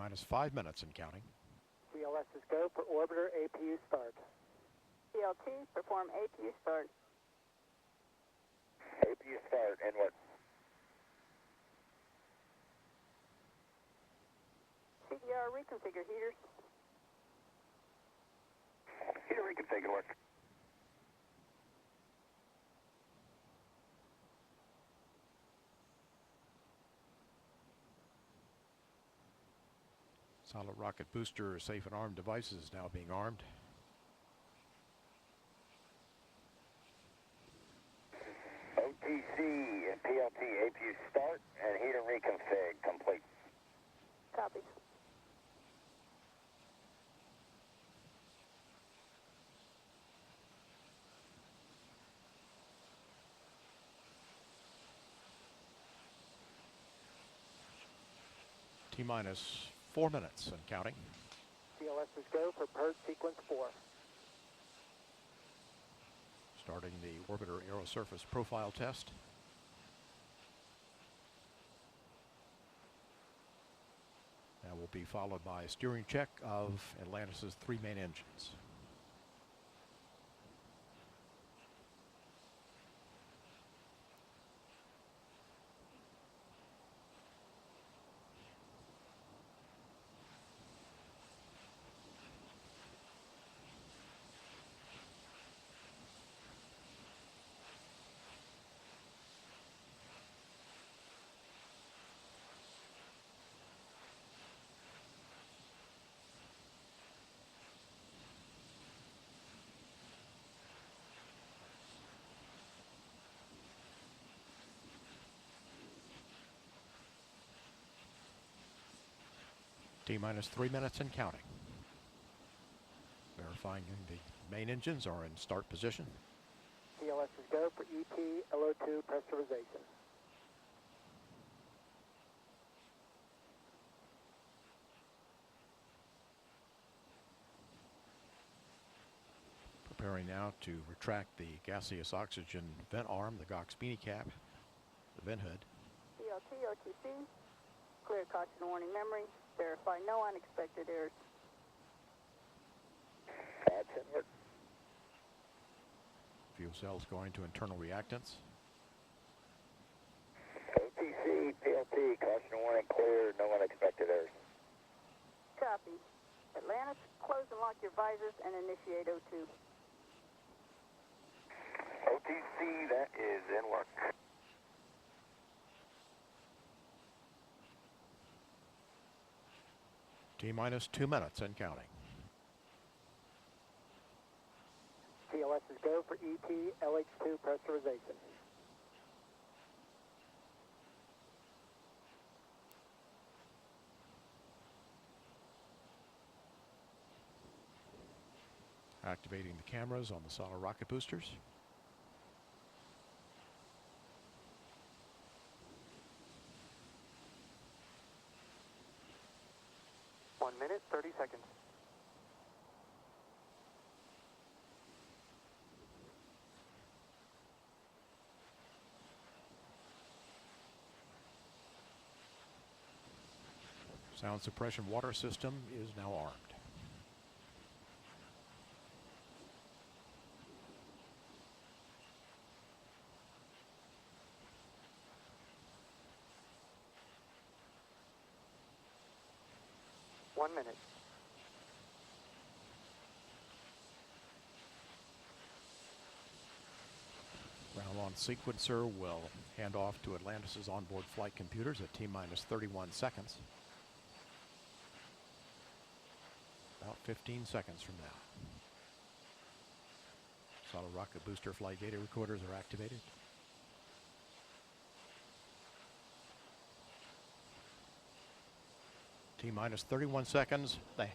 T-minus 5 minutes and counting. CLS is go for orbiter APU start. CLT, perform APU start. APU start, and what? CDR, reconfigure heaters. Heater reconfigure, work. Solid rocket booster safe and armed devices now being armed. OTC and PLT APU start and heater reconfig complete. Copy. T-minus 4 minutes and counting. CLS is go for purge sequence 4. Starting the orbiter aerosurface profile test. That will be followed by a steering check of Atlantis' 3 main engines. T-minus 3 minutes and counting. Verifying the main engines are in start position. CLS is go for EP LO2 pressurization. Preparing now to retract the gaseous oxygen vent arm, the GOX beanie cap, the vent hood. CLT, OTC, clear caution warning memory. Verify no unexpected errors. That's it. Fuel cells going to internal reactants. OTC, PLT, caution warning clear, no unexpected errors. Copy. Atlantis, close and lock your visors and initiate O2. OTC, that is in work. T-minus 2 minutes and counting. CLS is go for EP LH2 pressurization. Activating the cameras on the solid rocket boosters. One minute, 30 seconds. Sound suppression water system is now armed. One minute. Ground launch sequencer will hand off to Atlantis' onboard flight computers at T-minus 31 seconds. About 15 seconds from now. Solid rocket booster flight data recorders are activated. T-minus 31 seconds. The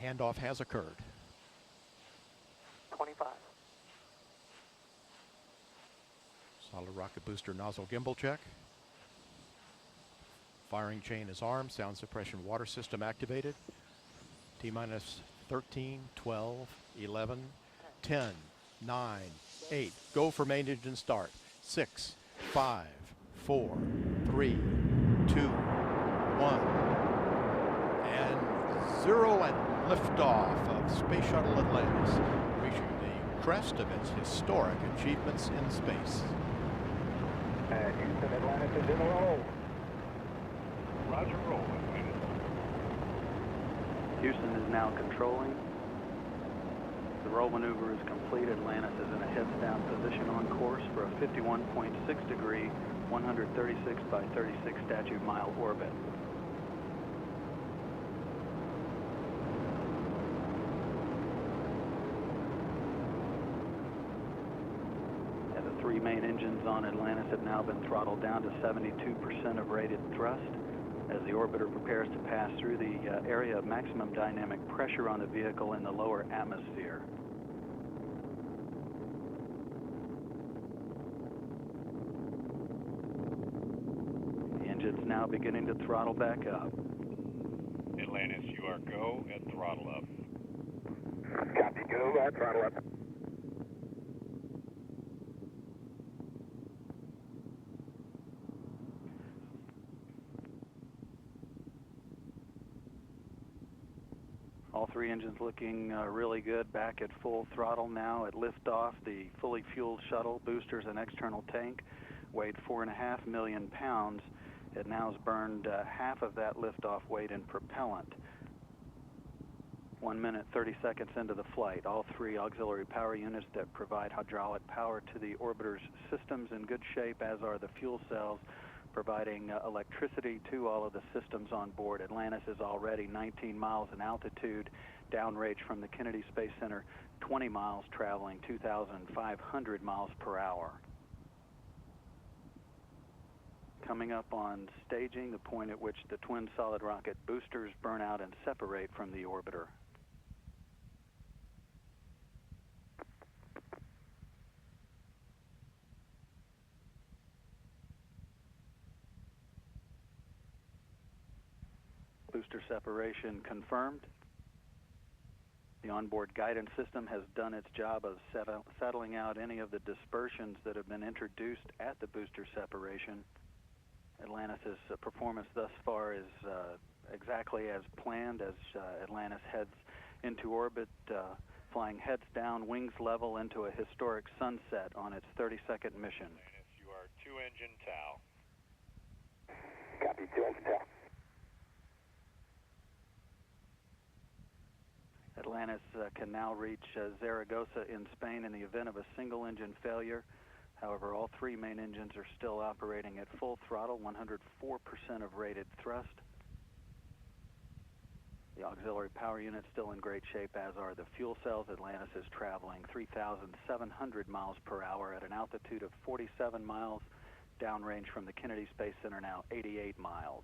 handoff has occurred. 25. Solid rocket booster nozzle gimbal check. Firing chain is armed. Sound suppression water system activated. T-minus 13, 12, 11, 10, 9, 8. Go for main engine start. 6, 5, 4, 3, 2, 1. 0 and liftoff of Space Shuttle Atlantis, reaching the crest of its historic achievements in space. And Houston, Atlantis is in a roll. Roger, roll, Atlantis. Houston is now controlling. The roll maneuver is complete. Atlantis is in a heads-down position on course for a 51.6 degree, 136 by 36 statute mile orbit. And the three main engines on Atlantis have now been throttled down to 72% of rated thrust as the orbiter prepares to pass through the area of maximum dynamic pressure on the vehicle in the lower atmosphere. The engine's now beginning to throttle back up. Atlantis, you are go at throttle up. Copy, go, throttle up. All three engines looking really good, back at full throttle now at liftoff. The fully fueled shuttle, boosters, and external tank weighed 4.5 million pounds. It now has burned half of that liftoff weight in propellant. 1 minute, 30 seconds into the flight, all three auxiliary power units that provide hydraulic power to the orbiter's systems in good shape, as are the fuel cells providing electricity to all of the systems on board. Atlantis is already 19 miles in altitude, downrange from the Kennedy Space Center, 20 miles, traveling 2,500 miles per hour. Coming up on staging, the point at which the twin solid rocket boosters burn out and separate from the orbiter. Booster separation confirmed. The onboard guidance system has done its job of settling out any of the dispersions that have been introduced at the booster separation. Atlantis' performance thus far is exactly as planned as Atlantis heads into orbit, flying heads down, wings level into a historic sunset on its 32nd mission. Atlantis, you are 2-engine TOW. Copy, 2-engine TOW. Atlantis can now reach Zaragoza in Spain in the event of a single engine failure. However, all three main engines are still operating at full throttle, 104% of rated thrust. The auxiliary power unit still in great shape, as are the fuel cells. Atlantis is traveling 3,700 miles per hour at an altitude of 47 miles, downrange from the Kennedy Space Center now 88 miles.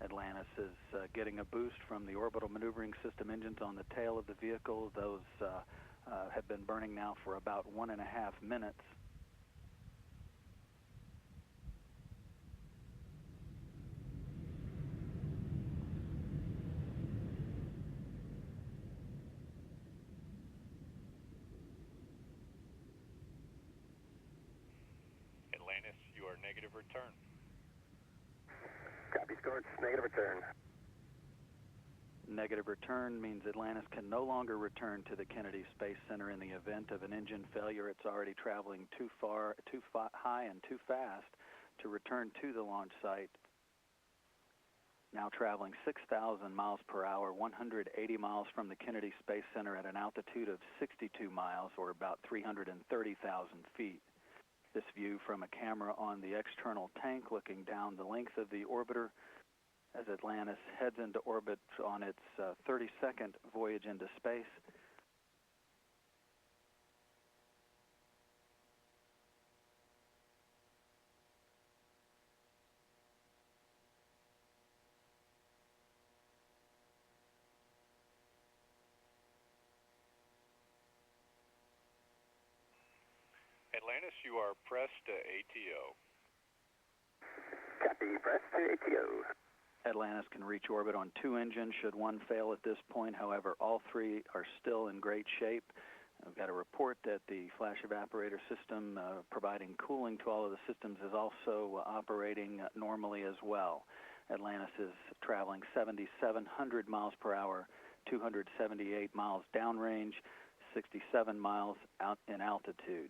Atlantis is getting a boost from the orbital maneuvering system engines on the tail of the vehicle. Those have been burning now for about 1.5 minutes. Atlantis, you are negative return. Copy, Scorch, negative return. Negative return means Atlantis can no longer return to the Kennedy Space Center in the event of an engine failure. It's already traveling too high and too fast to return to the launch site. Now traveling 6,000 miles per hour, 180 miles from the Kennedy Space Center at an altitude of 62 miles, or about 330,000 feet. This view from a camera on the external tank looking down the length of the orbiter as Atlantis heads into orbit on its 32nd voyage into space. Atlantis, you are pressed to ATO. Copy, press to ATO. Atlantis can reach orbit on 2 engines should one fail at this point. However, all 3 are still in great shape. I've got a report that the flash evaporator system providing cooling to all of the systems is also operating normally as well. Atlantis is traveling 7,700 miles per hour, 278 miles downrange, 67 miles out in altitude.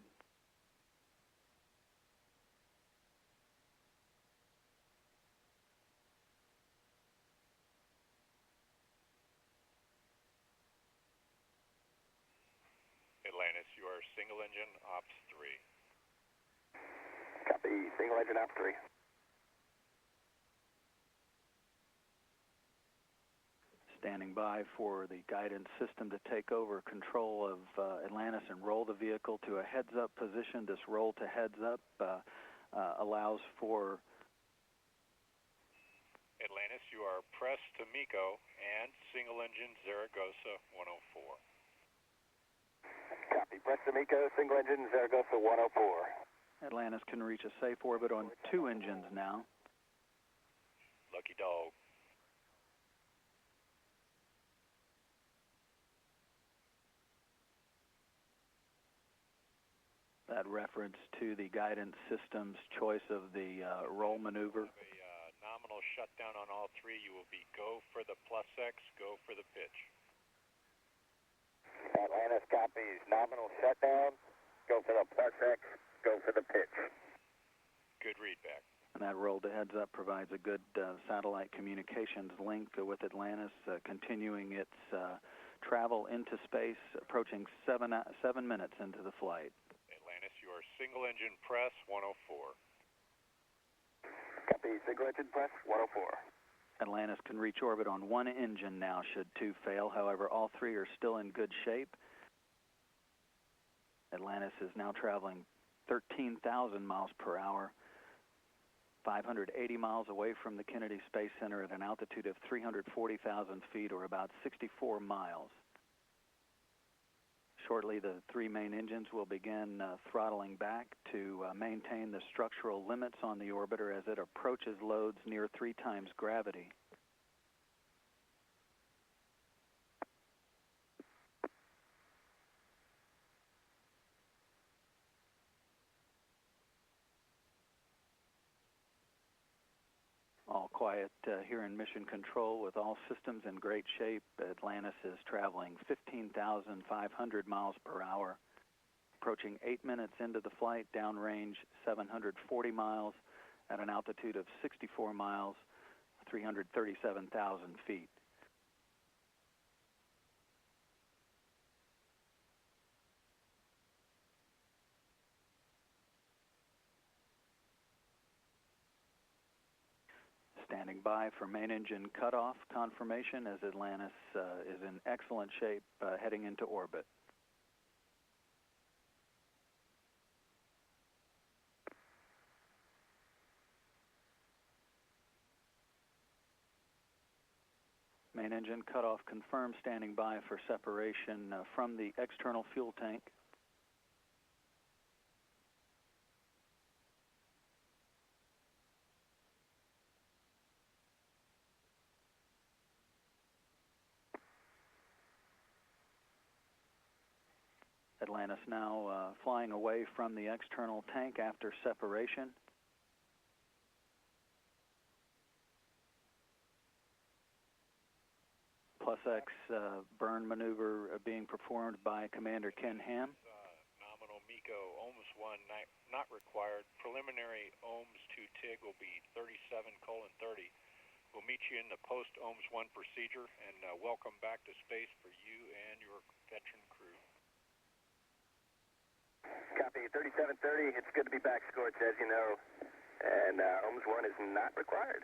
Atlantis, you are single engine, ops 3. Copy, single engine ops 3. Standing by for the guidance system to take over control of Atlantis and roll the vehicle to a heads-up position. This roll to heads-up allows for... Atlantis, you are press to MECO and single engine Zaragoza 104. Copy, press to MECO, single engine Zaragoza 104. Atlantis can reach a safe orbit on 2 engines now. Lucky dog. That reference to the guidance system's choice of the roll maneuver. A nominal shutdown on all 3. You will be go for the plus X, go for the pitch. Atlantis copies, nominal shutdown, go for the plus X, go for the pitch. Good readback. And that roll to heads up provides a good satellite communications link with Atlantis, continuing its travel into space, approaching 7 minutes into the flight. Atlantis, you are single engine press 104. Copy, single engine press 104. Atlantis can reach orbit on 1 engine now should 2 fail. However, all 3 are still in good shape. Atlantis is now traveling 13,000 miles per hour, 580 miles away from the Kennedy Space Center at an altitude of 340,000 feet, or about 64 miles. Shortly, the 3 main engines will begin throttling back to maintain the structural limits on the orbiter as it approaches loads near 3 times gravity. All quiet here in Mission Control with all systems in great shape. Atlantis is traveling 15,500 miles per hour, approaching 8 minutes into the flight, downrange 740 miles at an altitude of 64 miles, 337,000 feet. Standing by for main engine cutoff confirmation as Atlantis is in excellent shape heading into orbit. Main engine cutoff confirmed, standing by for separation from the external fuel tank. Atlantis now flying away from the external tank after separation. Plus X burn maneuver being performed by Commander Ken Ham. Nominal MECO, OHMS 1 not required. Preliminary OHMS 2 TIG will be 37:30. We'll meet you in the post-OHMS 1 procedure, and welcome back to space for you and your veteran crew. Copy, 37:30. It's good to be back, Scorch, as you know. And OHMS 1 is not required.